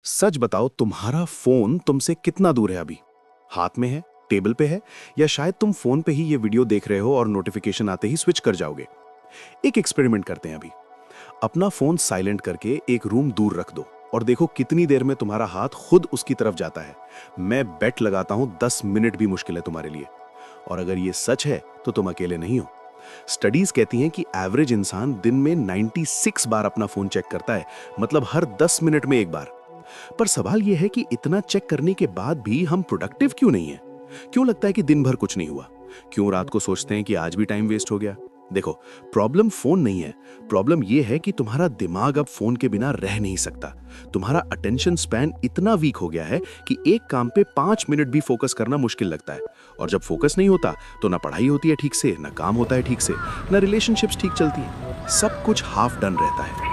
सच बताओ, तुम्हारा फोन तुमसे कितना दूर है अभी? हाथ में है, टेबल पे है, या शायद तुम फोन पे ही ये वीडियो देख रहे हो और नोटिफिकेशन आते ही स्विच कर जाओगे। एक एक्सपेरिमेंट करते हैं अभी। अपना फोन साइलेंट करके एक रूम दूर रख दो और देखो कितनी देर में तुम्हारा हाथ खुद उसकी तरफ जाता है। मैं बेट लगाता हूं 10 मिनट भी मुश्किल है तुम्हारे लिए। और अगर ये सच है तो तुम अकेले नहीं हो। स्टडीज कहती हैं कि एवरेज इंसान दिन में 96 बार अपना फोन चेक करता है, मतलब हर 10 मिनट में एक बार। पर सवाल यह है कि इतना चेक करने के बाद भी हम प्रोडक्टिव क्यों नहीं है? क्यों लगता है कि दिन भर कुछ नहीं हुआ? क्यों रात को सोचते हैं कि आज भी टाइम वेस्ट हो गया? देखो, प्रॉब्लम फोन नहीं है। प्रॉब्लम यह है कि तुम्हारा दिमाग अब फोन के बिना रह नहीं सकता। तुम्हारा अटेंशन स्पैन इतना वीक हो गया है कि एक काम पे 5 मिनट भी फोकस करना मुश्किल लगता है। और जब फोकस नहीं होता तो ना पढ़ाई होती है ठीक से, ना काम होता है ठीक से, ना रिलेशनशिप्स ठीक चलती हैं। सब कुछ हाफ डन रहता है।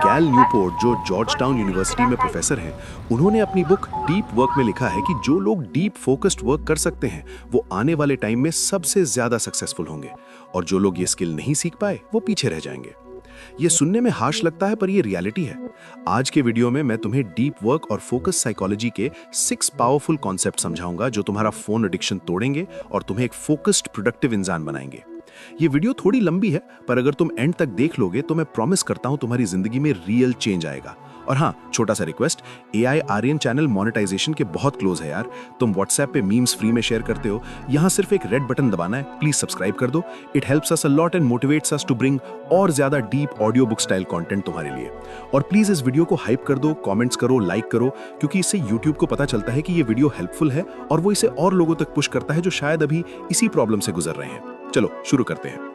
कैल न्यूपोर्ट, जो जॉर्जटाउन यूनिवर्सिटी में प्रोफेसर हैं, उन्होंने अपनी बुक डीप वर्क में लिखा है कि जो लोग डीप फोकस्ड वर्क कर सकते हैं वो आने वाले टाइम में सबसे ज्यादा सक्सेसफुल होंगे, और जो लोग ये स्किल नहीं सीख पाए वो पीछे रह जाएंगे। ये सुनने में हार्श लगता है, पर ये रियलिटी है। आज के वीडियो में मैं तुम्हें डीप वर्क और फोकस साइकोलॉजी के 6 पावरफुल कॉन्सेप्ट समझाऊंगा जो तुम्हारा फोन एडिक्शन तोड़ेंगे और तुम्हें एक फोकस्ड प्रोडक्टिव इंसान बनाएंगे। ये वीडियो थोड़ी लंबी है, पर अगर तुम एंड तक देख लोगे तो मैं प्रॉमिस करता हूं तुम्हारी जिंदगी में रियल चेंज आएगा। और हाँ, छोटा सा request, AI Aryan channel monetization के बहुत क्लोज है यार। तुम व्हाट्सएप पे मीम्स फ्री में शेयर करते हो, यहाँ सिर्फ एक रेड बटन दबाना है। प्लीज सब्सक्राइब कर दो। It helps us a lot and motivates us to bring और ज्यादा deep audio book style content तुम्हारे लिए। और प्लीज इस वीडियो को हाइप कर दो, कमेंट्स करो, लाइक करो, क्योंकि इससे यूट्यूब को पता चलता है कि ये वीडियो हेल्पफुल है और वो इसे और लोगों तक पुश करता है जो शायद अभी इसी प्रॉब्लम से गुजर रहे हैं। चलो शुरू करते हैं।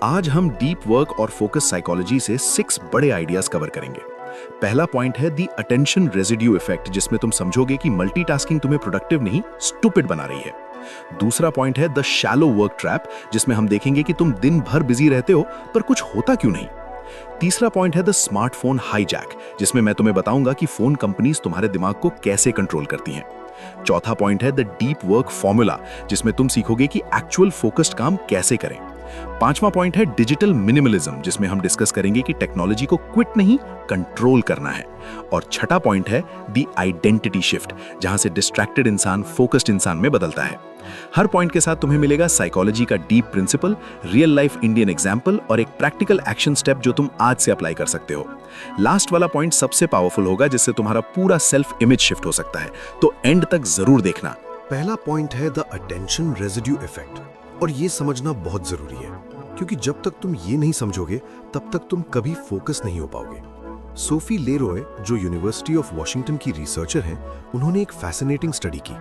आज हम डीप वर्क और फोकस साइकोलॉजी से 6 बड़े आइडियाज कवर करेंगे। पहला पॉइंट है द अटेंशन रेजिड्यू इफेक्ट, जिसमें तुम समझोगे कि मल्टीटास्किंग तुम्हें प्रोडक्टिव नहीं, स्टूपिड बना रही है। दूसरा पॉइंट है द शैलो वर्क ट्रैप, जिसमें हम देखेंगे कि तुम दिन भर बिजी रहते हो पर कुछ होता क्यों नहीं। तीसरा पॉइंट है द स्मार्टफोन हाईजैक, जिसमें मैं तुम्हें बताऊंगा कि फोन कंपनीज तुम्हारे दिमाग को कैसे कंट्रोल करती हैं। चौथा पॉइंट है द डीप वर्क फॉर्मूला, जिसमें तुम सीखोगे कि एक्चुअल फोकस्ड काम कैसे करें। पांचवा पॉइंट है डिजिटल मिनिमलिज्म, जिसमें हम डिस्कस करेंगे कि टेक्नोलॉजी को क्विट नहीं, कंट्रोल करना है। और छठा पॉइंट है द आइडेंटिटी शिफ्ट, जहां से डिस्ट्रैक्टेड इंसान फोकस्ड इंसान में बदलता है। हर पॉइंट के साथ तुम्हें मिलेगा साइकोलॉजी का deep principle, real life Indian example और एक प्रैक्टिकल एक्शन स्टेप जो तुम आज से अप्लाई कर सकते हो। लास्ट वाला पॉइंट सबसे पावरफुल होगा, जिससे तुम्हारा पूरा सेल्फ इमेज शिफ्ट हो सकता है, तो एंड तक जरूर देखना। पहला पॉइंट है द अटेंशन रेजिड्यू इफेक्ट, और ये समझना बहुत जरूरी है, क्योंकि जब तक तुम ये नहीं समझोगे तब तक तुम कभी फोकस नहीं हो पाओगे। सोफी लेरॉय, जो यूनिवर्सिटी ऑफ वॉशिंगटन की रिसर्चर हैं, उन्होंने एक फैसिनेटिंग स्टडी की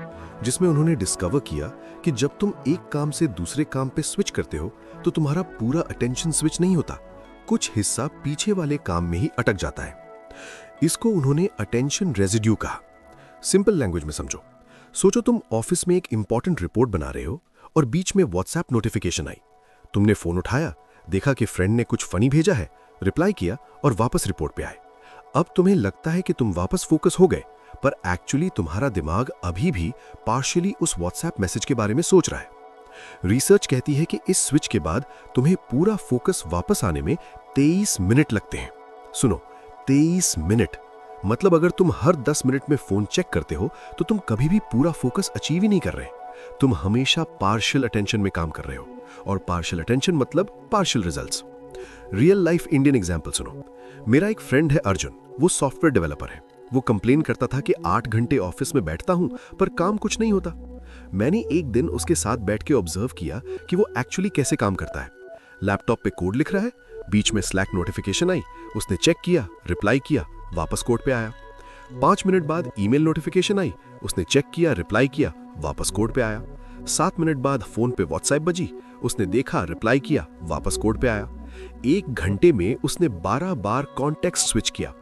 जिसमें उन्होंने डिस्कवर किया कि जब तुम एक काम से दूसरे काम पे स्विच करते हो तो तुम्हारा पूरा अटेंशन स्विच नहीं होता, कुछ हिस्सा पीछे वाले काम में ही अटक जाता है। इसको उन्होंने अटेंशन रेजिड्यू कहा। सिंपल लैंग्वेज में समझो। सोचो तुम ऑफिस में एक इंपॉर्टेंट रिपोर्ट बना रहे हो और बीच में व्हाट्सएप नोटिफिकेशन आई। तुमने फोन उठाया, देखा कि फ्रेंड ने कुछ फनी भेजा है, रिप्लाई किया और वापस रिपोर्ट पे आए। अब तुम्हें लगता है कि तुम वापस फोकस हो गए, पर एक्चुअली तुम्हारा दिमाग अभी भी पार्शियली उस व्हाट्सएप मैसेज के बारे में सोच रहा है। रिसर्च कहती है कि इस स्विच के बाद तुम्हें पूरा फोकस वापस आने में 23 मिनट लगते हैं। सुनो, 23 मिनट, मतलब अगर तुम हर 10 मिनट में फोन चेक करते हो तो तुम कभी भी पूरा फोकस अचीव ही नहीं कर रहे। तुम हमेशा पार्शियल अटेंशन में काम कर रहे हो, और पार्शियल अटेंशन मतलब partial results. Real life Indian example सुनो। मेरा एक फ्रेंड है अर्जुन, वो सॉफ्टवेयर डेवलपर है। वो कंप्लेन करता था कि 8 घंटे ऑफिस में बैठता हूं पर काम कुछ नहीं होता। मैंने एक दिन उसके साथ बैठ के ऑब्जर्व किया कि वो एक्चुअली कैसे काम करता है। लैपटॉप पे कोड लिख रहा है, बीच में स्लैक नोटिफिकेशन आई, उसने चेक किया, रिप्लाई किया, वापस कोड पे आया। 5 मिनट बाद ईमेल नोटिफिकेशन आई, उसने चेक किया, रिप्लाई किया, वापस कोड पे आया। 7 मिनट बाद फोन पे व्हाट्सएप बजी, उसने देखा, रिप्लाई किया, वापस कोड पे आया। 1 घंटे में उसने 12 बार कॉन्टेक्स्ट स्विच किया।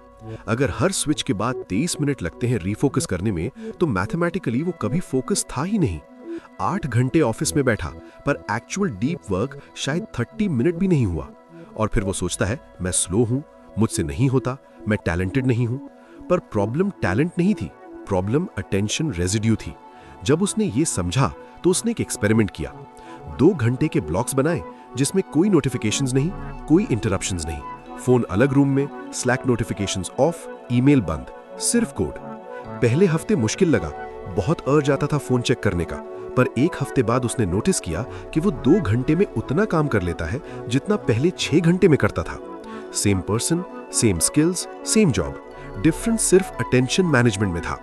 अगर हर स्विच के बाद 23 मिनट लगते हैं रीफोकस करने में, तो मैथमेटिकली वो कभी फोकस था ही नहीं। 8 घंटे ऑफिस में बैठा, पर एक्चुअल डीप वर्क शायद 30 मिनट भी नहीं हुआ। और फिर वो सोचता है, मैं स्लो हूं, मुझसे नहीं होता, मैं टैलेंटेड नहीं हूं। पर प्रॉब्लम टैलेंट नहीं थी, प्रॉब्लम अटेंशन रेजिड्यू थी। जब उसने ये समझा तो उसने एक एक्सपेरिमेंट किया। 2 घंटे के ब्लॉक्स बनाए जिसमें कोई नोटिफिकेशंस नहीं, कोई इंटरप्शंस नहीं, फोन अलग रूम में, स्लैक नोटिफिकेशंस ऑफ, ईमेल बंद, सिर्फ कोड। पहले हफ्ते मुश्किल लगा, बहुत अर्ज आता था फोन चेक करने का, पर एक हफ्ते बाद उसने नोटिस किया कि वो 2 घंटे में उतना काम कर लेता है जितना पहले 6 घंटे में करता था। Same person, same skills, same job, difference सिर्फ अटेंशन मैनेजमेंट में था।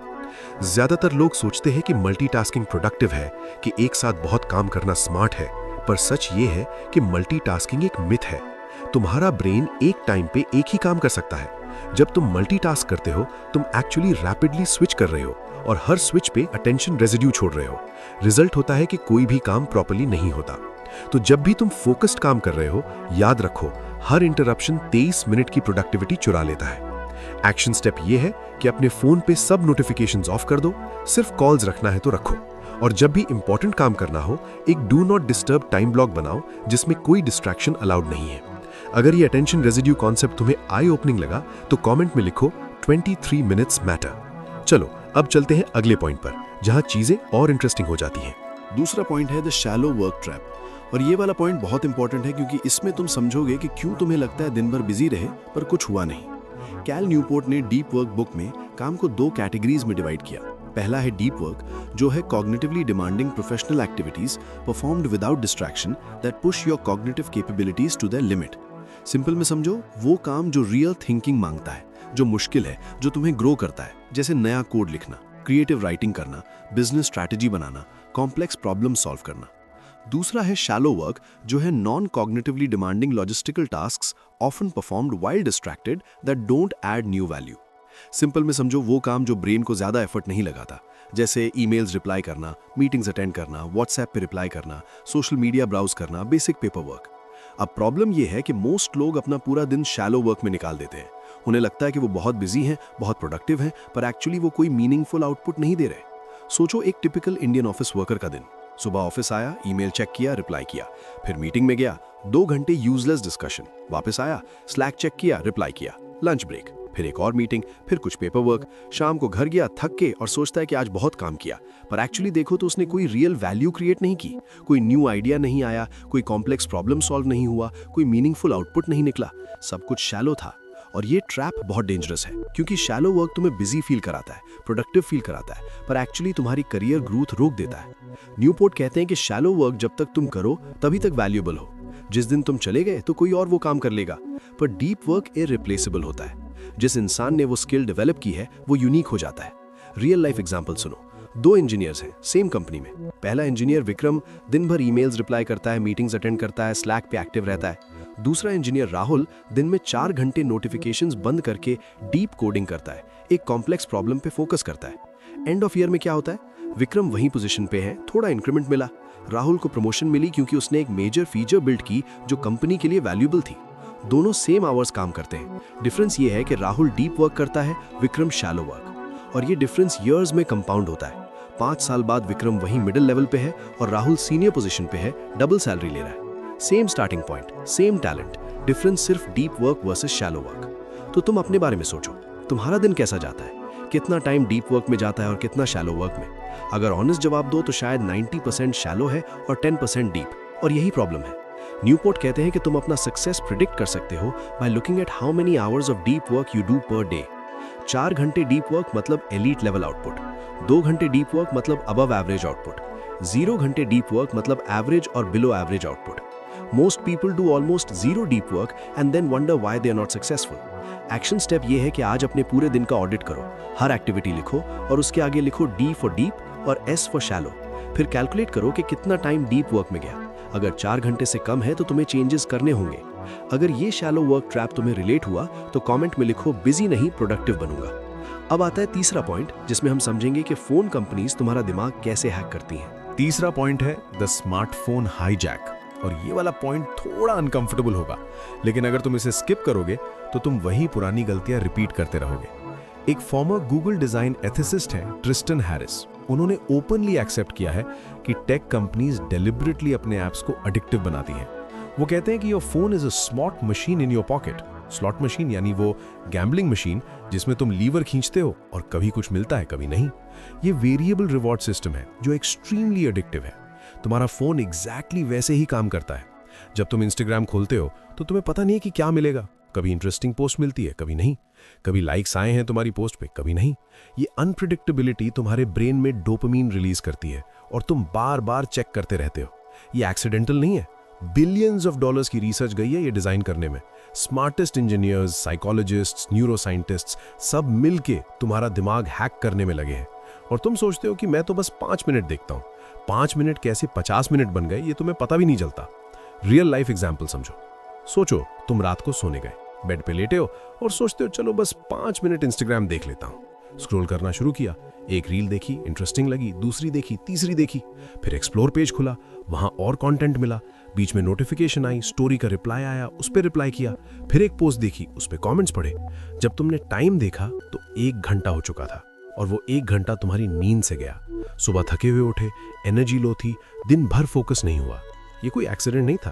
ज्यादातर लोग सोचते हैं कि मल्टीटास्किंग प्रोडक्टिव है, कि एक साथ बहुत काम करना स्मार्ट है, पर सच ये है कि मल्टीटास्किंग एक मिथ है। तुम्हारा ब्रेन एक टाइम पे एक ही काम कर सकता है। जब तुम मल्टीटास्क करते हो, तुम एक्चुअली रैपिडली स्विच कर रहे हो और हर स्विच पे अटेंशन रेजिड्यू छोड़ रहे हो। रिजल्ट होता है कि कोई भी काम प्रॉपर्ली नहीं होता। तो जब भी तुम फोकस्ड काम कर रहे हो, याद रखो, हर इंटरप्शन 23 मिनट की प्रोडक्टिविटी चुरा लेता है। एक्शन स्टेप ये है कि अपने फोन पे सब नोटिफिकेशंस ऑफ कर दो, सिर्फ कॉल्स रखना है तो रखो, और जब भी इंपॉर्टेंट काम करना हो, एक do not disturb time block बनाओ जिसमें कोई डिस्ट्रैक्शन अलाउड नहीं है। अगर ये अटेंशन रेजिड्यू कॉन्सेप्ट तुम्हें आई ओपनिंग लगा तो कमेंट में लिखो 23 मिनट्स मैटर। चलो अब चलते हैं अगले पॉइंट पर, जहां चीजें और इंटरेस्टिंग हो जाती हैं। दूसरा पॉइंट है द शैलो वर्क ट्रैप। और ये वाला पॉइंट बहुत इंपॉर्टेंट है क्योंकि इसमें तुम समझोगे कि क्यों तुम्हें लगता है दिन भर बिजी रहे पर कुछ हुआ नहीं। कैल न्यूपोर्ट ने डीप वर्क बुक में काम को 2 कैटेगरीज में डिवाइड किया। पहला है डीप वर्क, जो है cognitively demanding professional activities performed without distraction that push your cognitive capabilities to their limit. Simple में समझो, वो काम जो रियल थिंकिंग मांगता है, जो मुश्किल है, जो तुम्हें ग्रो करता है, जैसे नया कोड लिखना, क्रिएटिव राइटिंग करना, बिजनेस स्ट्रैटेजी बनाना, कॉम्प्लेक्स प्रॉब्लम सॉल्व करना। दूसरा है शैलो वर्क, जो है non cognitively demanding logistical tasks often performed while distracted that don't add new value. Simple में समझो, वो काम जो ब्रेन को ज्यादा एफर्ट नहीं लगाता, जैसे ईमेल्स रिप्लाई करना, मीटिंग्स अटेंड करना, व्हाट्सएप पे रिप्लाई करना, सोशल मीडिया ब्राउज करना, बेसिक पेपर वर्क। अब प्रॉब्लम यह है कि मोस्ट लोग अपना पूरा दिन शैलो वर्क में निकाल देते हैं। उन्हें लगता है कि वो बहुत बिजी हैं, बहुत प्रोडक्टिव हैं, पर एक्चुअली वो कोई मीनिंगफुल आउटपुट नहीं दे रहे। सोचो एक टिपिकल इंडियन ऑफिस वर्कर का दिन। सुबह ऑफिस आया, ईमेल चेक किया, रिप्लाई किया, फिर मीटिंग में गया, 2 घंटे यूजलेस डिस्कशन, वापस आया, स्लैक चेक किया, रिप्लाई किया, लंच ब्रेक, फिर एक और मीटिंग, फिर कुछ पेपर वर्क, शाम को घर गया थक के और सोचता है कि आज बहुत काम किया, पर एक्चुअली देखो तो उसने कोई रियल वैल्यू क्रिएट नहीं की, कोई न्यू आइडिया नहीं आया, कोई कॉम्प्लेक्स प्रॉब्लम सॉल्व नहीं हुआ, कोई मीनिंगफुल आउटपुट नहीं निकला, सब कुछ शैलो था। और ये ट्रैप बहुत डेंजरस है, क्योंकि शैलो वर्क तुम्हें बिजी फील कराता है, प्रोडक्टिव फील कराता है, पर एक्चुअली तुम्हारी करियर ग्रोथ रोक देता है। न्यूपोर्ट कहते हैं कि शैलो वर्क जब तक तुम करो तभी तक वैल्यूएबल हो। जिस दिन तुम चले गए तो कोई और वो काम कर लेगा, पर डीप वर्क इररिप्लेसेबल होता है। जिस इंसान ने वो स्किल डेवलप की है वो यूनिक हो जाता है। रियल लाइफ एग्जांपल सुनो। 2 इंजीनियर्स हैं सेम कंपनी में। पहला इंजीनियर विक्रम दिन भर ईमेल्स रिप्लाई करता है, मीटिंग्स अटेंड करता है, स्लैक पे एक्टिव रहता है। दूसरा इंजीनियर राहुल दिन में 4 घंटे नोटिफिकेशंस बंद करके डीप कोडिंग करता है, एक कॉम्प्लेक्स प्रॉब्लम पे फोकस करता है। एंड ऑफ ईयर में क्या होता है? विक्रम वही पोजीशन पे है, थोड़ा इंक्रीमेंट मिला। राहुल को प्रमोशन मिली क्योंकि उसने एक मेजर फीचर बिल्ड की जो कंपनी के लिए वैल्यूएबल थी। दोनों सेम आवर्स काम करते हैं। डिफरेंस ये है कि राहुल डीप वर्क करता है, विक्रम शैलो वर्क, और ये डिफरेंस ईयर्स में कंपाउंड होता है। 5 साल बाद विक्रम वही मिडिल लेवल पे है और राहुल सीनियर पोजीशन पे है, डबल सैलरी ले रहा है। Same starting point, same talent, difference सिर्फ deep work versus shallow work. तो तुम अपने बारे में सोचो, तुम्हारा दिन कैसा जाता है? कितना टाइम डीप वर्क में जाता है और कितना शैलो वर्क में? अगर ऑनेस्ट जवाब दो तो शायद 90% शैलो है और 10% डीप, और यही प्रॉब्लम है। न्यूपोर्ट कहते हैं कि तुम अपना सक्सेस प्रिडिक्ट कर सकते हो by looking at how many hours of deep work you do per day. 4 घंटे डीप वर्क मतलब एलीट लेवल आउटपुट, 2 घंटे डीप वर्क मतलब अबव एवरेज आउटपुट, 0 घंटे डीप वर्क मतलब एवरेज और below average output. Most people do almost zero deep work and then wonder why they are not successful. Action step ये है कि आज अपने पूरे दिन का ऑडिट करो, हर एक्टिविटी लिखो और उसके आगे लिखो D फॉर डीप और S फॉर शैलो। फिर कैलकुलेट करो कि कितना टाइम डीप वर्क में गया। अगर 4 घंटे से कम है तो तुम्हें चेंजेस करने होंगे। अगर ये शैलो वर्क ट्रैप तुम्हें रिलेट हुआ तो कमेंट में लिखो बिजी नहीं, प्रोडक्टिव बनूंगा। अब आता है तीसरा पॉइंट, जिसमें हम समझेंगे कि फोन कंपनीज तुम्हारा दिमाग कैसे हैक करती हैं। तीसरा पॉइंट है द स्मार्टफोन हाईजैक। और ये वाला पॉइंट थोड़ा अनकंफर्टेबल होगा, लेकिन अगर तुम इसे स्किप करोगे तो तुम वही पुरानी गलतियां रिपीट करते रहोगे। एक फॉर्मर गूगल डिजाइन एथिसिस्ट हैं ट्रिस्टन हैरिस। उन्होंने ओपनली एक्सेप्ट किया है कि टेक कंपनीज डेलिबरेटली अपने ऐप्स को एडिक्टिव बनाती हैं। वो कहते हैं कि your phone is a slot machine in your pocket. Slot machine यानी वो गैम्बलिंग मशीन जिसमें तुम लीवर खींचते हो और कभी कुछ मिलता है कभी नहीं। ये वेरिएबल रिवॉर्ड सिस्टम है जो एक्सट्रीमली एडिक्टिव है। तुम्हारा फोन एग्जैक्टली वैसे ही काम करता है। जब तुम इंस्टाग्राम खोलते हो तो तुम्हें पता नहीं है कि क्या मिलेगा, कभी इंटरेस्टिंग पोस्ट मिलती है कभी नहीं, कभी लाइक्स आए हैं तुम्हारी पोस्ट पे, कभी नहीं। ये अनप्रिडिक्टेबिलिटी तुम्हारे ब्रेन में डोपामीन रिलीज करती है और तुम बार बार चेक करते रहते हो। ये एक्सीडेंटल नहीं है, बिलियंस ऑफ डॉलर्स की रिसर्च गई है ये डिजाइन करने में। स्मार्टेस्ट इंजीनियर्स, साइकोलॉजिस्ट्स, न्यूरोसाइंटिस्ट्स सब मिलके तुम्हारा दिमाग हैक करने में लगे हैं। और तुम सोचते हो कि मैं तो बस 5 मिनट देखता हूँ। 5 मिनट कैसे 50 मिनट बन गए ये तुम्हें पता भी नहीं चलता। रियल लाइफ एग्जाम्पल समझो। सोचो तुम रात को सोने गए, बेड पे लेटे हो और सोचते हो चलो बस 5 मिनट इंस्टाग्राम देख लेता हूँ। स्क्रॉल करना शुरू किया, एक रील देखी, इंटरेस्टिंग लगी, दूसरी देखी, तीसरी देखी, फिर एक्सप्लोर पेज खुला, वहां और कंटेंट मिला, बीच में नोटिफिकेशन आई, स्टोरी का रिप्लाई आया, उस पर रिप्लाई किया, फिर एक पोस्ट देखी, उस पर कमेंट्स पढ़े। जब तुमने टाइम देखा तो 1 घंटा हो चुका था और वो 1 घंटा तुम्हारी नींद से गया। सुबह थके हुए उठे, एनर्जी लो थी, दिन भर फोकस नहीं हुआ। ये कोई एक्सीडेंट नहीं था।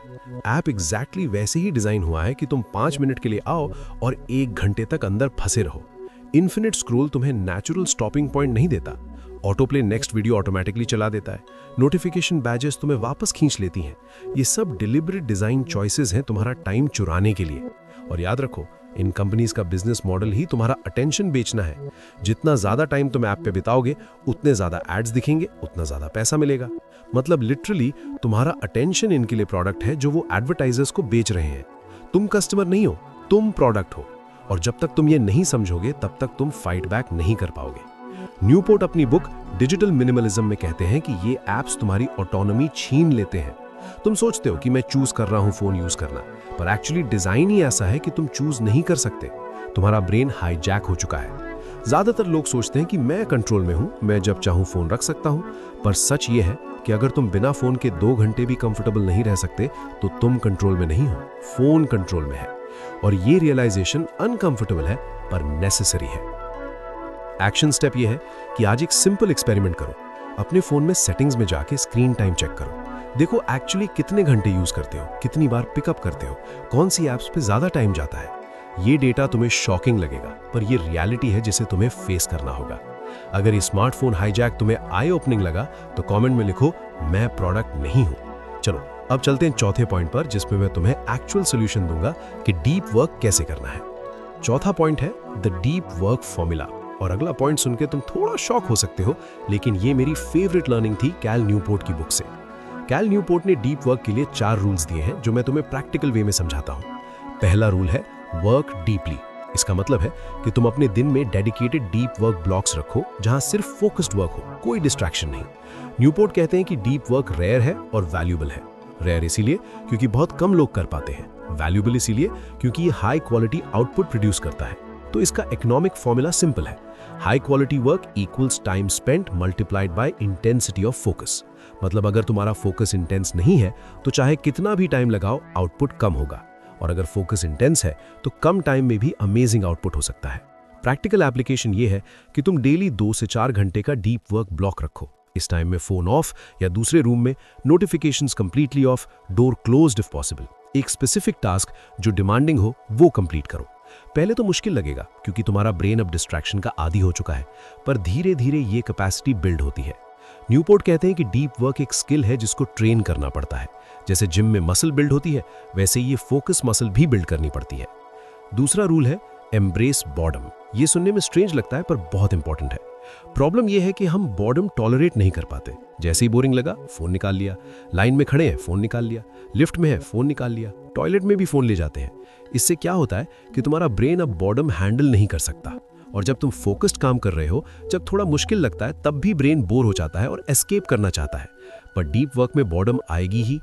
ऐप एग्जैक्टली वैसे ही डिजाइन हुआ है कि तुम 5 मिनट के लिए आओ और 1 घंटे तक अंदर फंसे रहो। इन्फिनिट स्क्रॉल तुम्हें नेचुरल स्टॉपिंग पॉइंट नहीं देता। Auto play next video automatically चला देता है। नोटिफिकेशन बैजेस तुम्हें वापस खींच लेती हैं। ये सब डिलिबरेट डिजाइन चॉइसेस हैं तुम्हारा टाइम चुराने के लिए। और याद रखो, इन कंपनीज का बिजनेस मॉडल ही तुम्हारा अटेंशन बेचना है। जितना ज्यादा टाइम तुम ऐप पे बिताओगे, उतने ज्यादा एड्स दिखेंगे, उतना ज्यादा पैसा मिलेगा। मतलब लिटरली तुम्हारा अटेंशन इनके लिए प्रोडक्ट है जो वो एडवर्टाइजर्स को बेच रहे हैं। तुम कस्टमर नहीं हो, तुम प्रोडक्ट हो। और जब तक तुम ये नहीं समझोगे तब तक तुम फाइट बैक नहीं कर पाओगे। न्यूपोर्ट अपनी बुक डिजिटल मिनिमलिज्म में कहते हैं कि ये एप्स तुम्हारी ऑटोनॉमी छीन लेते हैं। तुम सोचते हो कि मैं चूज कर रहा हूं फोन यूज करना, पर एक्चुअली डिजाइन ही ऐसा है कि तुम चूज नहीं कर सकते। तुम्हारा ब्रेन हाईजैक हो चुका है। ज्यादातर लोग सोचते हैं कि मैं कंट्रोल में हूं, मैं जब चाहूं फोन रख सकता हूं, पर सच ये है कि अगर तुम बिना फोन के 2 घंटे भी कंफर्टेबल नहीं रह सकते तो तुम कंट्रोल में नहीं हो, फोन कंट्रोल में है। और ये रियलाइजेशन अनकंफर्टेबल है पर नेसेसरी है। एक्शन स्टेप ये है कि आज एक सिंपल एक्सपेरिमेंट करो। अपने फोन में सेटिंग्स में जाके स्क्रीन टाइम चेक करो। देखो एक्चुअली कितने घंटे यूज करते हो, कितनी बार पिकअप करते हो, कौन सी ऐप्स पे ज्यादा टाइम जाता है। ये डेटा तुम्हें शॉकिंग लगेगा, पर ये रियलिटी है जिसे तुम्हें फेस करना होगा। अगर ये स्मार्टफोन हाईजैक तुम्हें आई ओपनिंग लगा तो कमेंट में लिखो मैं प्रोडक्ट नहीं हूं। चलो अब चलते हैं चौथे पॉइंट पर, जिसमें मैं तुम्हें एक्चुअल सोल्यूशन दूंगा कि डीप वर्क कैसे करना है। चौथा पॉइंट है द डीप वर्क फॉर्मूला। और अगला पॉइंट सुन के तुम थोड़ा शॉक हो सकते हो, लेकिन ये मेरी फेवरेट लर्निंग थी कैल न्यूपोर्ट की बुक से। कैल न्यूपोर्ट ने डीप वर्क के लिए 4 रूल्स दिए हैं जो मैं तुम्हें प्रैक्टिकल वे में समझाता हूं। पहला रूल है वर्क डीपली। इसका मतलब है कि तुम अपने दिन में डेडिकेटेड डीप वर्क ब्लॉक्स रखो जहां सिर्फ फोकस्ड वर्क हो, कोई डिस्ट्रैक्शन नहीं। न्यूपोर्ट कहते हैं कि डीप वर्क रेयर है और वैल्यूएबल है। रेयर इसीलिए क्योंकि बहुत कम लोग कर पाते हैं, वैल्यूएबल इसीलिए क्योंकि ये हाई क्वालिटी आउटपुट प्रोड्यूस करता है। तो इसका इकोनॉमिक फॉर्मूला सिंपल है, high quality work equals time spent multiplied by intensity of focus. मतलब अगर तुम्हारा फोकस इंटेंस नहीं है तो चाहे कितना भी टाइम लगाओ आउटपुट कम होगा, और अगर फोकस इंटेंस है तो कम टाइम में भी अमेजिंग आउटपुट हो सकता है। प्रैक्टिकल एप्लीकेशन ये है कि तुम डेली 2 से 4 घंटे का डीप वर्क ब्लॉक रखो। इस टाइम में फोन ऑफ या दूसरे रूम में, notifications completely off, door closed if possible. एक स्पेसिफिक टास्क जो डिमांडिंग हो वो कंप्लीट करो। पहले तो मुश्किल लगेगा क्योंकि तुम्हारा ब्रेन अब डिस्ट्रैक्शन का आदी हो चुका है, पर धीरे धीरे ये कैपेसिटी बिल्ड होती है। न्यूपोर्ट कहते हैं कि डीप वर्क एक स्किल है जिसको ट्रेन करना पड़ता है। जैसे जिम में मसल बिल्ड होती है, वैसे ये फोकस मसल भी बिल्ड करनी पड़ती है। दूसरा रूल है एम्ब्रेस बॉर्डम। ये सुनने में स्ट्रेंज लगता है पर बहुत इंपॉर्टेंट है। प्रॉब्लम यह है कि हम बॉर्डम टॉलरेट नहीं कर पाते। जैसे ही बोरिंग लगा फोन निकाल लिया, लाइन में खड़े हैं फोन निकाल लिया, लिफ्ट में है फोन निकाल लिया, टॉयलेट में भी फोन ले जाते हैं। इससे क्या होता है कि तुम्हारा ब्रेन अब बॉर्डम हैंडल नहीं कर सकता, और जब तुम फोकस्ड काम कर रहे हो, जब थोड़ा मुश्किल लगता है तब भी ब्रेन बोर हो जाता है और एस्केप करना चाहता है। पर डीप वर्क में बॉर्डम आएगी ही।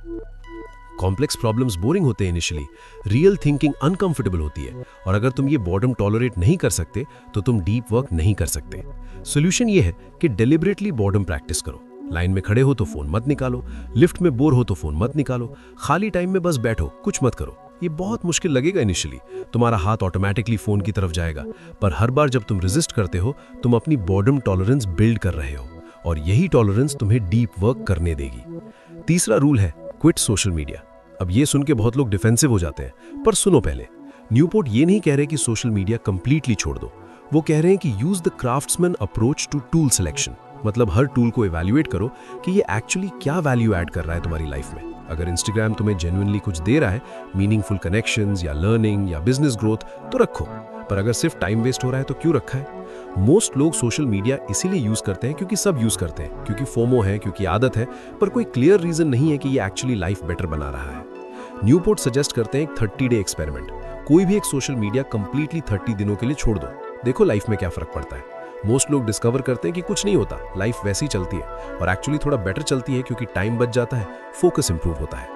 कॉम्प्लेक्स प्रॉब्लम्स बोरिंग होते हैं इनिशियली, रियल थिंकिंग अनकंफर्टेबल होती है, और अगर तुम ये बॉर्डम टॉलरेट नहीं कर सकते तो तुम डीप वर्क नहीं कर सकते। सोल्यूशन ये है कि डेलिबरेटली बॉर्डम प्रैक्टिस करो। लाइन में खड़े हो तो फोन मत निकालो, लिफ्ट में बोर हो तो फोन मत निकालो, खाली टाइम में बस बैठो, कुछ मत करो। ये बहुत मुश्किल लगेगा इनिशियली, तुम्हारा हाथ ऑटोमेटिकली फोन की तरफ जाएगा, पर हर बार जब तुम रेजिस्ट करते हो तुम अपनी बॉर्डम टॉलरेंस बिल्ड कर रहे हो, और यही टॉलरेंस तुम्हें डीप वर्क करने देगी। तीसरा रूल है क्विट सोशल मीडिया। अब ये सुन के बहुत लोग डिफेंसिव हो जाते हैं, पर सुनो पहले, न्यूपोर्ट ये नहीं कह रहे कि सोशल मीडिया कंप्लीटली छोड़ दो। वो कह रहे हैं कि use the craftsman approach to tool selection. मतलब हर टूल को इवैल्यूएट करो कि ये एक्चुअली क्या वैल्यू ऐड कर रहा है तुम्हारी लाइफ में। अगर इंस्टाग्राम तुम्हें जेन्युइनली कुछ दे रहा है, मीनिंगफुल कनेक्शंस या लर्निंग या बिजनेस ग्रोथ, तो रखो। पर अगर सिर्फ टाइम वेस्ट हो रहा है तो क्यों रखा है? मोस्ट लोग सोशल मीडिया इसीलिए यूज करते हैं क्योंकि सब यूज करते हैं, क्योंकि फोमो है, क्योंकि आदत है, पर कोई क्लियर रीजन नहीं है कि ये एक्चुअली लाइफ बेटर बना रहा है। न्यूपोर्ट सजेस्ट करते हैं एक 30-डे एक्सपेरिमेंट। कोई भी एक सोशल मीडिया कंप्लीटली 30 दिनों के लिए छोड़ दो, देखो लाइफ में क्या फर्क पड़ता है। मोस्ट लोग डिस्कवर करते हैं कि कुछ नहीं होता, लाइफ वैसी चलती है, और एक्चुअली थोड़ा बेटर चलती है क्योंकि टाइम बच जाता है, फोकस इंप्रूव होता है।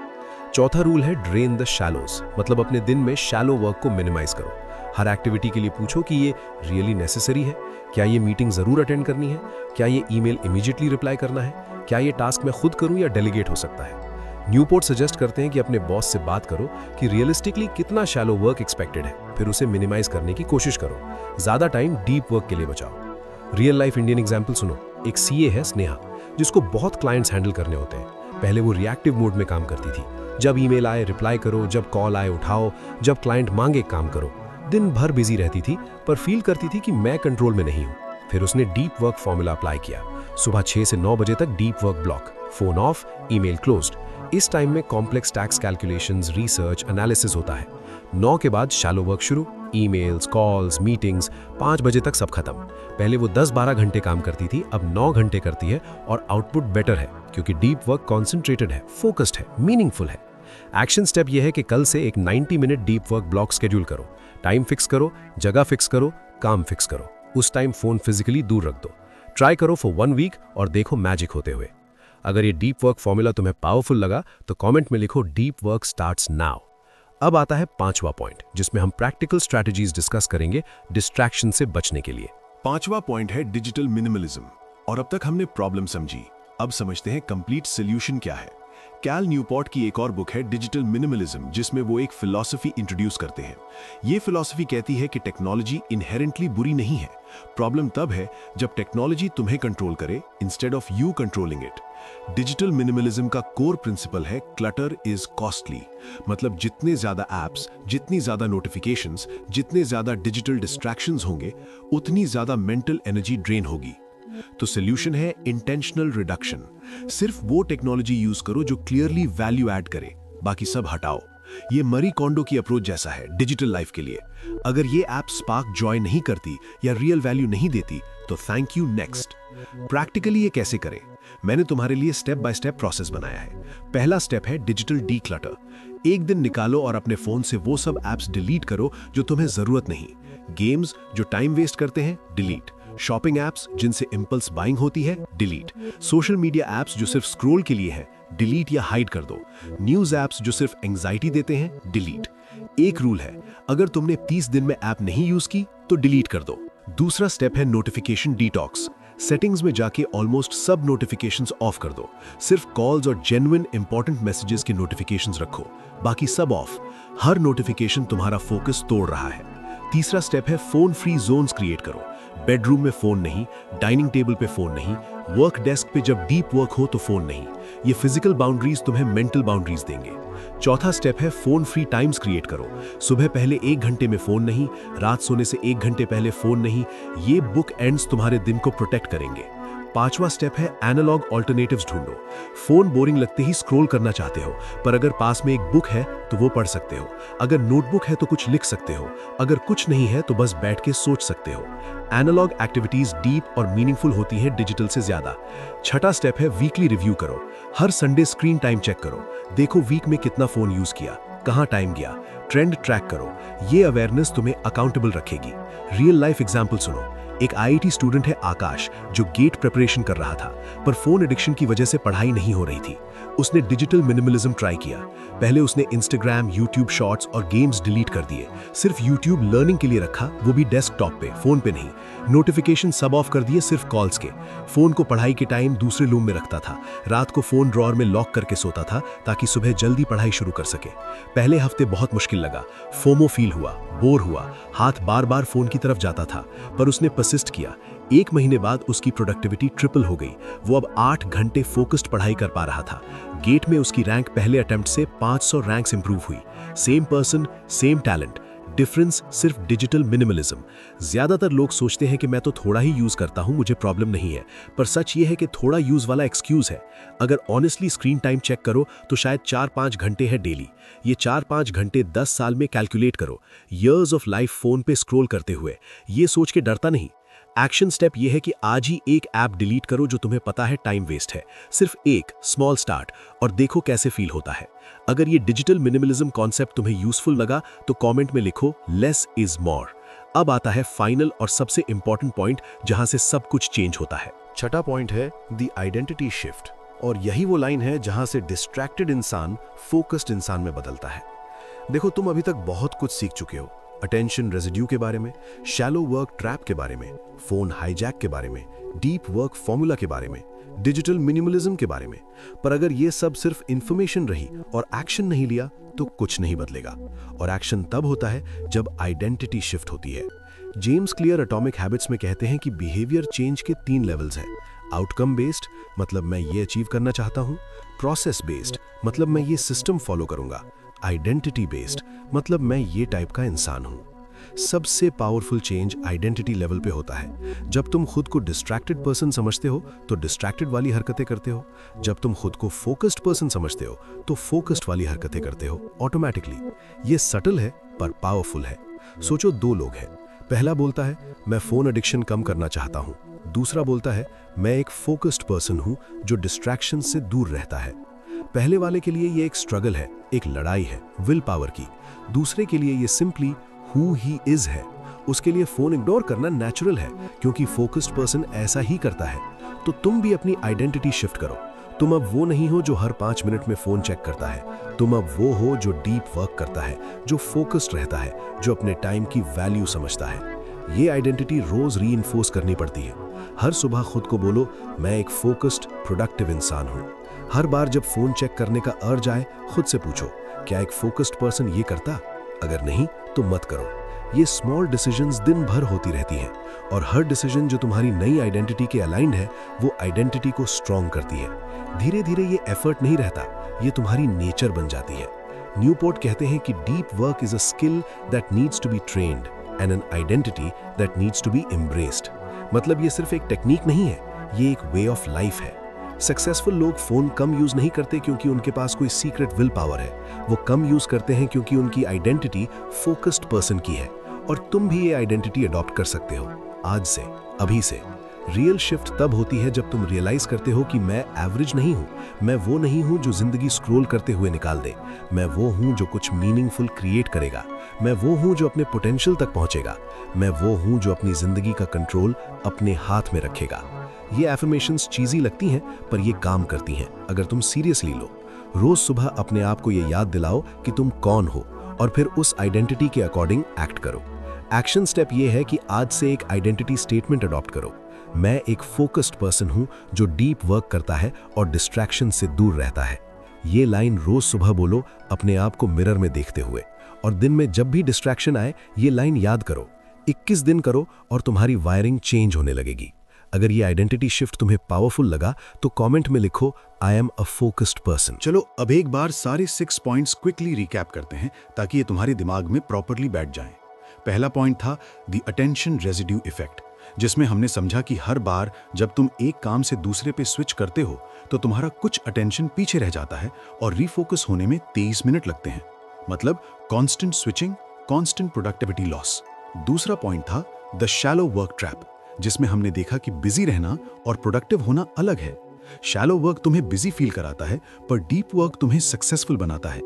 चौथा रूल है ड्रेन द शैलोज, मतलब अपने दिन में शैलो वर्क को मिनिमाइज करो। हर एक्टिविटी के लिए पूछो कि ये रियली नेसेसरी है, क्या ये मीटिंग जरूर अटेंड करनी है, क्या ये ईमेल इमीडिएटली रिप्लाई करना है, क्या ये टास्क मैं खुद करूं या डेलीगेट हो सकता है। न्यूपोर्ट सजेस्ट करते हैं कि अपने बॉस से बात करो कि रियलिस्टिकली कितना शैलो वर्क एक्सपेक्टेड है, फिर उसे मिनिमाइज करने की कोशिश करो। ज्यादा टाइम डीप वर्क के लिए बचाओ। रियल लाइफ इंडियन एग्जाम्पल सुनो। एक सीए है स्नेहा, जिसको बहुत क्लाइंट्स हैंडल करने होते हैं। पहले वो रिएक्टिव मोड में काम करती थी, जब ईमेल आए रिप्लाई करो, जब कॉल आए उठाओ, जब क्लाइंट मांगे काम करो। दिन भर बिजी रहती थी, पर फील करती थी कि मैं कंट्रोल में नहीं हूँ। फिर उसने डीप वर्क फॉर्मूला अप्लाई किया। सुबह 6 से 9 बजे तक deep work block, phone of, email closed. इस टाइम में complex tax calculations, research, analysis होता है। 9 के बाद शैलो वर्क शुरू, ईमेल्स, कॉल्स, मीटिंग्स, 5 बजे तक सब खत्म। पहले वो 10-12 घंटे काम करती थी, अब 9 घंटे करती है, और आउटपुट बेटर है क्योंकि डीप वर्क कॉन्सेंट्रेटेड है, फोकस्ड है, मीनिंगफुल है। एक्शन स्टेप ये है कि कल से एक 90 minute deep work block schedule करो। टाइम फिक्स करो, जगह फिक्स करो, काम फिक्स करो। उस टाइम फोन फिजिकली दूर रख दो। ट्राई करो फॉर 1 वीक और देखो मैजिक होते हुए। अगर ये डीप वर्क फॉर्मूला तुम्हें पावरफुल लगा तो कमेंट में लिखो डीप वर्क स्टार्ट्स नाउ। अब आता है 5वां पॉइंट, जिसमें हम प्रैक्टिकल स्ट्रैटेजीज डिस्कस करेंगे डिस्ट्रैक्शन से बचने के लिए। 5वां पॉइंट है डिजिटल मिनिमलिज्म। और अब तक हमने प्रॉब्लम समझी, अब समझते हैं कंप्लीट सॉल्यूशन क्या है। कैल न्यूपोर्ट की एक और बुक है डिजिटल मिनिमलिज्म, जिसमें वो एक फिलॉसफी इंट्रोड्यूस करते हैं। ये फिलॉसफी कहती है कि टेक्नोलॉजी इनहेरेंटली बुरी नहीं है, प्रॉब्लम तब है जब टेक्नोलॉजी तुम्हें कंट्रोल करे instead of you controlling it. Digital minimalism का कोर प्रिंसिपल है क्लटर इज कॉस्टली, मतलब जितने ज्यादा एप्स, जितनी ज्यादा नोटिफिकेशंस, जितने ज्यादा डिजिटल डिस्ट्रैक्शंस होंगे, उतनी ज्यादा मेंटल एनर्जी ड्रेन होगी। तो सॉल्यूशन है इंटेंशनल रिडक्शन। सिर्फ वो टेक्नोलॉजी यूज करो जो क्लियरली वैल्यू ऐड करे, बाकी सब हटाओ। ये मरी कोंडो की अप्रोच जैसा है डिजिटल लाइफ के लिए। अगर ये ऐप स्पार्क जॉय नहीं करती या रियल वैल्यू नहीं देती तो थैंक यू नेक्स्ट। प्रैक्टिकली ये कैसे करें? मैंने तुम्हारे लिए स्टेप बाय स्टेप प्रोसेस बनाया है। पहला स्टेप है डिजिटल डीक्लटर। एक दिन निकालो और अपने फोन से वो सब ऐप्स डिलीट करो जो तुम्हें जरूरत नहीं। गेम्स जो टाइम वेस्ट करते हैं, डिलीट। शॉपिंग ऐप्स जिनसे इंपल्स बाइंग होती है, डिलीट। सोशल मीडिया ऐप्स जो सिर्फ स्क्रॉल के लिए है, डिलीट या हाइड कर दो। न्यूज ऐप्स जो सिर्फ एंजाइटी देते हैं, डिलीट। एक रूल है, अगर तुमने 30 दिन में ऐप नहीं यूज की तो डिलीट कर दो। दूसरा स्टेप है नोटिफिकेशन डिटॉक्स। सेटिंग्स में जाके ऑलमोस्ट सब नोटिफिकेशंस ऑफ कर दो। सिर्फ कॉल्स और जेन्युइन इंपॉर्टेंट मैसेजेस के नोटिफिकेशंस रखो, बाकी सब ऑफ। हर नोटिफिकेशन तुम्हारा फोकस तोड़ रहा है। तीसरा स्टेप है फोन फ्री जोन्स क्रिएट करो। बेडरूम में फोन नहीं, डाइनिंग टेबल पे फोन नहीं, वर्क डेस्क पे जब डीप वर्क हो तो फोन नहीं। ये फिजिकल बाउंड्रीज तुम्हें मेंटल बाउंड्रीज देंगे। चौथा स्टेप है फोन फ्री टाइम्स क्रिएट करो। सुबह पहले 1 घंटे में फोन नहीं, रात सोने से 1 घंटे पहले फोन नहीं। ये बुक एंड्स तुम्हारे दिन को प्रोटेक्ट करेंगे। 5वां स्टेप है एनालॉग ऑल्टरनेटिव्स ढूंढो। फोन बोरिंग लगते ही स्क्रॉल करना चाहते हो, पर अगर पास में एक बुक है तो वो पढ़ सकते हो। अगर नोटबुक है तो कुछ लिख सकते हो। अगर कुछ नहीं है तो बस बैठ के सोच सकते हो। एनालॉग एक्टिविटीज डीप और मीनिंगफुल होती है डिजिटल से ज्यादा। छठा स्टेप है वीकली रिव्यू करो। हर संडे स्क्रीन टाइम चेक करो। देखो वीक में कितना फोन यूज किया, कहां टाइम गया, ट्रेंड ट्रैक करो। ये अवेयरनेस तुम्हें अकाउंटेबल रखेगी। रियल लाइफ एग्जाम्पल सुनो। एक आईआईटी स्टूडेंट है आकाश, जो गेट प्रिपरेशन कर रहा था, पर फोन एडिक्शन की वजह से पढ़ाई नहीं हो रही थी। उसने डिजिटल मिनिमलिज्म ट्राई किया। पहले उसने इंस्टाग्राम, यूट्यूब शॉर्ट्स और गेम्स डिलीट कर दिए। सिर्फ यूट्यूब लर्निंग के लिए रखा, वो भी डेस्कटॉप पे, फोन पे नहीं। नोटिफिकेशन सब ऑफ कर दिए, सिर्फ कॉल्स के। फोन को पढ़ाई के टाइम दूसरे रूम में रखता था। रात को फोन ड्रॉअर में लॉक करके सोता था ताकि सुबह जल्दी पढ़ाई शुरू कर सके। पहले हफ्ते बहुत मुश्किल लगा, फोमो फील हुआ, बोर हुआ, हाथ बार बार फोन की तरफ जाता था, पर उसने परसिस्ट किया। 1 महीने बाद उसकी प्रोडक्टिविटी ट्रिपल हो गई। वो अब 8 घंटे फोकस्ड पढ़ाई कर पा रहा था। गेट में उसकी रैंक पहले अटेम्प्ट से 500 रैंक्स इंप्रूव हुई। Same person, same talent. Difference सिर्फ डिजिटल मिनिमलिज्म। ज्यादातर लोग सोचते हैं कि मैं तो थोड़ा ही यूज करता हूं, मुझे प्रॉब्लम नहीं है, पर सच ये है कि थोड़ा यूज वाला एक्सक्यूज है। अगर ऑनेस्टली स्क्रीन टाइम चेक करो तो शायद 4-5 घंटे है डेली। ये 4-5 घंटे 10 साल में कैलकुलेट करो, ईयर्स ऑफ लाइफ फोन पे स्क्रॉल करते हुए। ये सोच के डरता नहीं। एक्शन स्टेप ये है कि आज ही एक ऐप डिलीट करो जो तुम्हें पता है टाइम वेस्ट है। सिर्फ एक स्मॉल स्टार्ट और देखो कैसे फील होता है। अगर ये डिजिटल मिनिमलिज्म कॉन्सेप्ट तुम्हें यूजफुल लगा तो कमेंट में लिखो लेस इज मोर। अब आता है फाइनल और सबसे इंपॉर्टेंट पॉइंट जहां से सब कुछ चेंज होता है। छठा पॉइंट है द आइडेंटिटी शिफ्ट, और यही वो लाइन है जहां से डिस्ट्रैक्टेड इंसान फोकस्ड इंसान में बदलता है। देखो, तुम अभी तक बहुत कुछ सीख चुके हो, अटेंशन रेजिड्यू के बारे में, शैलो वर्क ट्रैप के बारे में, फोन हाईजैक के बारे में, डीप वर्क फॉर्मूला के बारे में, डिजिटल मिनिमलिज्म के बारे में। पर अगर ये सब सिर्फ इंफॉर्मेशन रही और एक्शन नहीं लिया तो कुछ नहीं बदलेगा। और एक्शन तब होता है जब आइडेंटिटी शिफ्ट होती है। जेम्स क्लियर एटॉमिक हैबिट्स में कहते हैं कि बिहेवियर चेंज के 3 लेवल्स हैं। आउटकम बेस्ड, मतलब मैं ये अचीव करना चाहता हूँ। प्रोसेस बेस्ड, मतलब मैं ये सिस्टम फॉलो करूंगा। आइडेंटिटी बेस्ड, मतलब मैं ये टाइप का इंसान हूं। सबसे पावरफुल चेंज आइडेंटिटी लेवल पे होता है। जब तुम खुद को डिस्ट्रैक्टेड पर्सन समझते हो तो डिस्ट्रैक्टेड वाली हरकतें करते हो। जब तुम खुद को फोकस्ड पर्सन समझते हो तो फोकस्ड वाली हरकतें करते हो ऑटोमेटिकली। ये सटल है पर पावरफुल है। सोचो, 2 लोग हैं। पहला बोलता है मैं फोन एडिक्शन कम करना चाहता हूं। दूसरा बोलता है मैं एक फोकस्ड पर्सन हूं जो डिस्ट्रैक्शन से दूर रहता है। पहले वाले के लिए ये एक स्ट्रगल है, एक लड़ाई है विल पावर की। दूसरे के लिए ये सिंपली हु ही इज है। उसके लिए फोन इग्नोर करना नेचुरल है क्योंकि फोकस्ड पर्सन ऐसा ही करता है। तो तुम भी अपनी आइडेंटिटी शिफ्ट करो। तुम अब वो नहीं हो जो हर 5 मिनट में फोन चेक करता है। तुम अब वो हो जो डीप वर्क करता है, जो फोकस्ड रहता है, जो अपने टाइम की वैल्यू समझता है। ये आइडेंटिटी रोज रीइंफोर्स करनी पड़ती है। हर सुबह खुद को बोलो मैं एक फोकस्ड प्रोडक्टिव इंसान हूं। हर बार जब फोन चेक करने का अर्ज आए खुद से पूछो क्या एक फोकस्ड पर्सन ये करता? अगर नहीं तो मत करो। ये स्मॉल डिसीजंस दिन भर होती रहती हैं और हर डिसीजन जो तुम्हारी नई आइडेंटिटी के अलाइंड है वो आइडेंटिटी को स्ट्रॉन्ग करती है। धीरे धीरे ये एफर्ट नहीं रहता, ये तुम्हारी नेचर बन जाती है। न्यूपोर्ट कहते हैं कि deep work is a skill that needs to be trained and an identity that needs to be embraced. मतलब ये सिर्फ एक टेक्निक नहीं है, ये एक वे ऑफ लाइफ है। सक्सेसफुल लोग फोन कम यूज नहीं करते क्योंकि उनके पास कोई सीक्रेट विल पावर है। वो कम यूज करते हैं क्योंकि उनकी आइडेंटिटी फोकस्ड पर्सन की है। और तुम भी ये आइडेंटिटी अडॉप्ट कर सकते हो आज से, अभी से। रियल शिफ्ट तब होती है जब तुम रियलाइज करते हो कि मैं एवरेज नहीं हूं। मैं वो नहीं हूं जो जिंदगी स्क्रॉल करते हुए निकाल दे। मैं वो हूं जो कुछ मीनिंगफुल क्रिएट करेगा। मैं वो हूं जो अपने पोटेंशियल तक पहुंचेगा। मैं वो हूं जो अपनी जिंदगी का कंट्रोल अपने हाथ में रखेगा। ये एफर्मेशंस चीज़ी लगती हैं पर ये काम करती हैं अगर तुम सीरियसली लो। रोज सुबह अपने आप को ये याद दिलाओ कि तुम कौन हो और फिर उस आइडेंटिटी के अकॉर्डिंग एक्ट करो। एक्शन स्टेप ये है कि आज से एक आइडेंटिटी स्टेटमेंट अडॉप्ट करो। मैं एक फोकस्ड पर्सन हूं जो डीप वर्क करता है और डिस्ट्रैक्शन से दूर रहता है। ये लाइन रोज सुबह बोलो अपने आप को मिरर में देखते हुए। और दिन में जब भी डिस्ट्रैक्शन आए ये लाइन याद करो। 21 दिन करो और तुम्हारी वायरिंग चेंज होने लगेगी। अगर ये आइडेंटिटी शिफ्ट तुम्हें पावरफुल लगा तो कमेंट में लिखो I am a focused person. चलो अब एक बार सारे 6 पॉइंट्स क्विकली रिकैप करते हैं ताकि ये तुम्हारे दिमाग में प्रॉपरली बैठ जाएं। पहला पॉइंट था द अटेंशन रेजिड्यू इफेक्ट, जिसमें हमने समझा कि हर बार जब तुम एक काम से दूसरे पे स्विच करते हो तो तुम्हारा कुछ अटेंशन पीछे रह जाता है और रीफोकस होने में 23 मिनट लगते हैं। मतलब constant switching, constant productivity loss. दूसरा पॉइंट था द शैलो वर्क ट्रैप, जिसमें हमने देखा कि बिजी रहना और प्रोडक्टिव होना अलग है। शैलो वर्क तुम्हें बिजी फील कराता है पर डीप वर्क तुम्हें सक्सेसफुल बनाता है।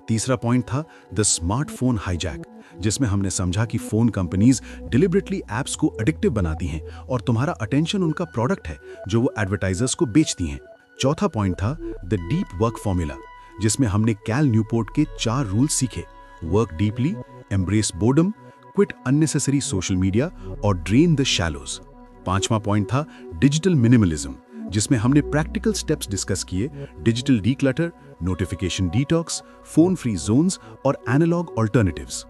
तीसरा पॉइंट था द स्मार्टफोन हाईजैक, जिसमें हमने समझा कि फोन कंपनीज डिलिबरेटली ऐप्स को एडिक्टिव बनाती हैं और तुम्हारा अटेंशन उनका प्रोडक्ट है जो वो एडवर्टाइजर्स को बेचती हैं। चौथा पॉइंट था द डीप वर्क फॉर्मूला, जिसमें हमने कैल न्यूपोर्ट के 4 रूल्स सीखे। Work deeply, embrace boredom, quit unnecessary social media और ड्रेन द शैलोज। पांचवा पॉइंट था डिजिटल मिनिमलिज्म, जिसमें हमने प्रैक्टिकल स्टेप्स डिस्कस किए। Digital declutter, notification detox, phone free zones और एनालॉग ऑल्टरनेटिव्स।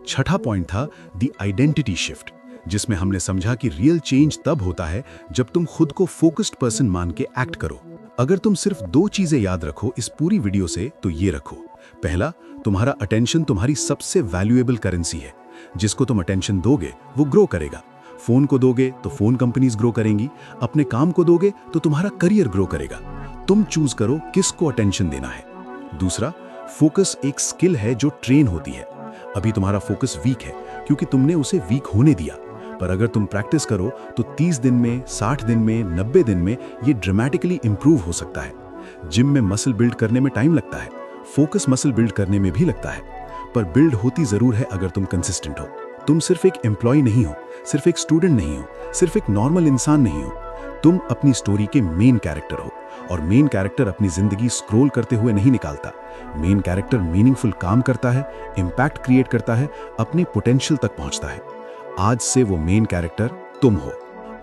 छठा पॉइंट था द आइडेंटिटी शिफ्ट, जिसमें हमने समझा कि रियल चेंज तब होता है जब तुम खुद को फोकस्ड पर्सन मान के एक्ट करो। अगर तुम सिर्फ 2 चीजें याद रखो इस पूरी वीडियो से तो ये रखो पहला, तुम्हारा अटेंशन तुम्हारी सबसे वैल्यूएबल करेंसी है। जिसको तुम अटेंशन दोगे वो ग्रो करेगा। फोन को दोगे तो फोन कंपनीज ग्रो करेंगी, अपने काम को दोगे तो तुम्हारा करियर ग्रो करेगा। तुम चूज करो किसको अटेंशन देना है। दूसरा, फोकस एक स्किल है जो ट्रेन होती है। अभी तुम्हारा फोकस वीक है क्योंकि तुमने उसे वीक होने दिया, पर अगर तुम प्रैक्टिस करो तो 30 दिन में, 60 दिन में, 90 दिन में ये ड्रामेटिकली इंप्रूव हो सकता है। जिम में मसल बिल्ड करने में टाइम लगता है, फोकस मसल बिल्ड करने में भी लगता है, पर बिल्ड होती जरूर है अगर तुम कंसिस्टेंट हो। तुम सिर्फ एक एम्प्लॉय नहीं हो, सिर्फ एक स्टूडेंट नहीं हो, सिर्फ एक नॉर्मल इंसान नहीं हो। तुम अपनी स्टोरी के मेन कैरेक्टर हो, और मेन कैरेक्टर अपनी जिंदगी स्क्रॉल करते हुए नहीं निकालता। मेन कैरेक्टर मीनिंगफुल काम करता है, इंपैक्ट क्रिएट करता है, अपने पोटेंशियल तक पहुंचता है। आज से वो मेन कैरेक्टर तुम हो।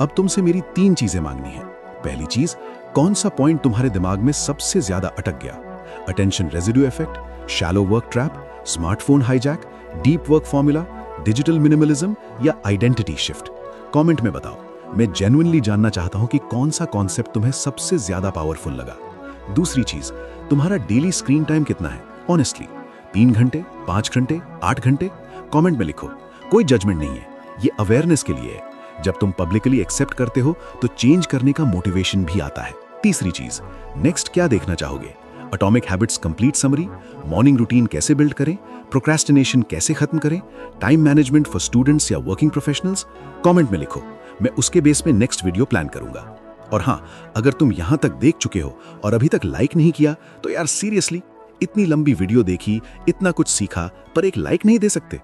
अब तुमसे मेरी 3 चीजें मांगनी है। पहली चीज, कौन सा पॉइंट तुम्हारे दिमाग में सबसे ज्यादा अटक गया? Attention residue effect, shallow work trap, smartphone hijack, deep work formula, digital minimalism या आइडेंटिटी शिफ्ट? कमेंट में बताओ। मैं जेन्युइनली जानना चाहता हूं कि कौन सा कॉन्सेप्ट तुम्हें सबसे ज्यादा पावरफुल लगा। दूसरी चीज, तुम्हारा डेली स्क्रीन टाइम कितना है? ऑनेस्टली 3 घंटे, 5 घंटे, 8 घंटे? कमेंट में लिखो। कोई जजमेंट नहीं है, ये अवेयरनेस के लिए है। जब तुम पब्लिकली एक्सेप्ट करते हो तो चेंज करने का मोटिवेशन भी आता है। तीसरी चीज, नेक्स्ट क्या देखना चाहोगे? Atomic habits complete summary, morning routine कैसे बिल्ड करें, प्रोक्रेस्टिनेशन कैसे खत्म करें, टाइम मैनेजमेंट फॉर स्टूडेंट्स या वर्किंग प्रोफेशनल्स? कमेंट में लिखो, मैं उसके बेस में नेक्स्ट वीडियो प्लान करूंगा। और हाँ, अगर तुम यहां तक देख चुके हो और अभी तक लाइक नहीं किया तो यार सीरियसली, इतनी लंबी वीडियो देखी, इतना कुछ सीखा, पर एक लाइक नहीं दे सकते?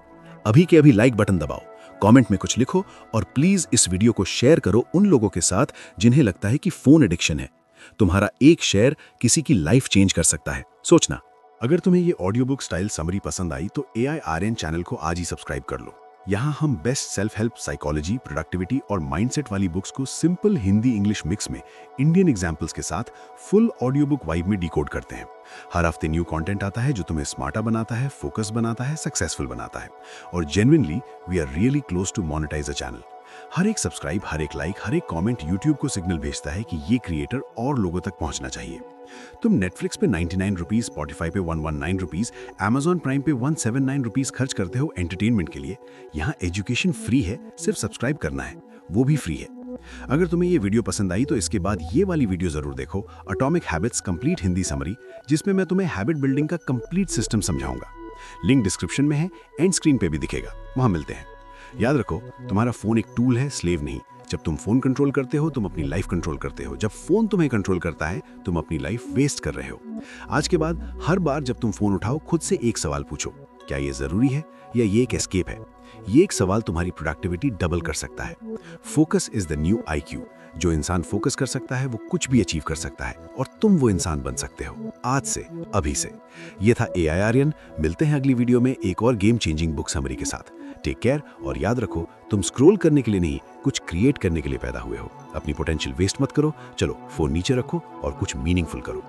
अभी के अभी लाइक बटन दबाओ, कमेंट में कुछ लिखो और प्लीज इस वीडियो को शेयर करो उन लोगों के साथ जिन्हें लगता है कि फोन एडिक्शन है। तुम्हारा एक शेयर किसी की लाइफ चेंज कर सकता है, सोचना। अगर तुम्हें ये ऑडियो बुक स्टाइल समरी पसंद आई तो AIRN चैनल को आज ही सब्सक्राइब कर लो। यहाँ हम best self help, psychology, productivity और माइंडसेट वाली बुक्स को सिंपल हिंदी इंग्लिश मिक्स में इंडियन एग्जाम्पल्स के साथ फुल ऑडियो बुक वाइब में डिकोड करते हैं। हर हफ्ते न्यू कंटेंट आता है जो तुम्हें स्मार्टर बनाता है, फोकस बनाता है, सक्सेसफुल बनाता है। और genuinely we are really close to monetize a channel. हर एक सब्सक्राइब, हर एक लाइक, हर एक कमेंट यूट्यूब को सिग्नल भेजता है कि ये क्रिएटर और लोगों तक पहुंचना चाहिए। तुम नेटफ्लिक्स पे 99 रुपीज, स्पॉटिफाई पे 119 रुपीज, Amazon प्राइम पे 179 रुपीज खर्च करते हो एंटरटेनमेंट के लिए। यहाँ एजुकेशन फ्री है, सिर्फ सब्सक्राइब करना है, वो भी फ्री है। अगर तुम्हें ये वीडियो पसंद आई तो इसके बाद ये वाली वीडियो जरूर देखो, atomic habits complete Hindi summary, जिसमें मैं तुम्हें हैबिट बिल्डिंग का कंप्लीट सिस्टम समझाऊंगा। लिंक डिस्क्रिप्शन में है, एंड स्क्रीन पे भी दिखेगा, वहां मिलते हैं। याद रखो, तुम्हारा फोन एक टूल है, स्लेव नहीं। जब तुम फोन कंट्रोल करते हो तुम अपनी लाइफ कंट्रोल करते हो। जब फोन तुम्हें कंट्रोल करता है तुम अपनी लाइफ वेस्ट कर रहे हो। आज के बाद हर बार जब तुम फोन उठाओ खुद से एक सवाल पूछो, क्या ये जरूरी है या ये एक एस्केप है? ये एक सवाल तुम्हारी प्रोडक्टिविटी डबल कर सकता है। Focus is the new IQ। जो इंसान फोकस कर सकता है वो कुछ भी अचीव कर सकता है, और तुम वो इंसान बन सकते हो आज से, अभी से। ये था AIRN। मिलते हैं अगली वीडियो में एक और गेम चेंजिंग बुक समरी के साथ। टेक केयर, और याद रखो, तुम स्क्रॉल करने के लिए नहीं, कुछ क्रिएट करने के लिए पैदा हुए हो। अपनी पोटेंशियल वेस्ट मत करो। चलो फोन नीचे रखो और कुछ मीनिंगफुल करो।